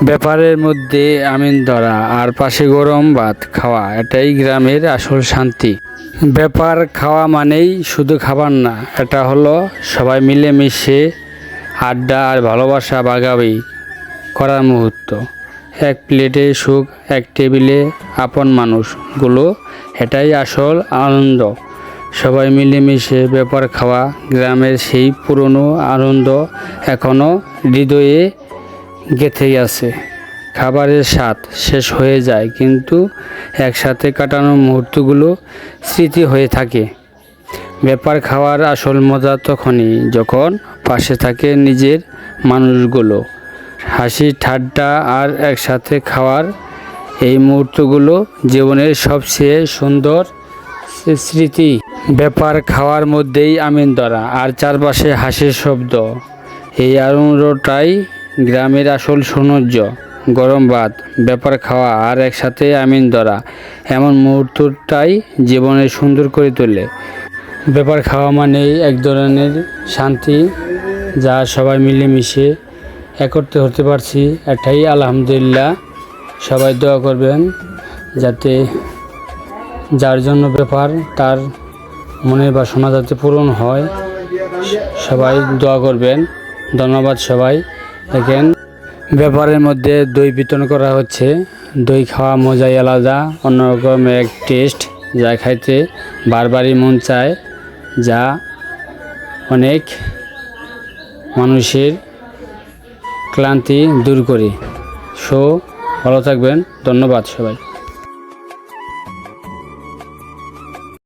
ব্যাপারের মধ্যে আমিন ধরা আর পাশে গরম ভাত খাওয়া, এটাই গ্রামের আসল শান্তি। ব্যাপার খাওয়া মানেই শুধু খাবার না, এটা হলো সবাই মিলেমিশে আড্ডা আর ভালোবাসা ভাগাভাগি করার মুহূর্ত। এক প্লেটে সুখ, এক টেবিলে আপন মানুষগুলো, এটাই আসল আনন্দ। সবাই মিলেমিশে ব্যাপার খাওয়া, গ্রামের সেই পুরনো আনন্দ এখনও হৃদয়ে গেঁথে আছে। খাবারের স্বাদ শেষ হয়ে যায়, কিন্তু একসাথে কাটানো মুহূর্তগুলো স্মৃতি হয়ে থাকে। ব্যাপার খাওয়ার আসল মজা তখনই যখন পাশে থাকে নিজের মানুষগুলো। হাসি ঠাট্টা আর একসাথে খাওয়ার এই মুহূর্তগুলো জীবনের সবচেয়ে সুন্দর স্মৃতি। ব্যাপার খাওয়ার মধ্যেই আমিন ধরা আর চারপাশে হাসির শব্দ, এই আনন্দটাই গ্রামের আসল সৌন্দর্য। গরম ভাত, ব্যাপার খাওয়া আর একসাথে আমিন ধরা, এমন মুহূর্তটাই জীবনের সুন্দর করে তোলে। ব্যাপার খাওয়া মানেই এক ধরনের শান্তি, যা সবাই মিলেমিশে একত্রে হতে পারছি, এটাই আলহামদুলিল্লাহ। সবাই দোয়া করবেন যাতে যার জন্য ব্যাপার তার মনের বাসনা যাতে পূরণ হয়। সবাই দোয়া করবেন। ধন্যবাদ সবাই। দেখেন, ব্যাপারের মধ্যে দই বিতরণ করা হচ্ছে। দই খাওয়া মজাই আলাদা, অন্যরকম এক টেস্ট, যা খাইতে বারবারই মন চায়, যা অনেক মানুষের ক্লান্তি দূর করে। ভালো থাকবেন। ধন্যবাদ সবাই।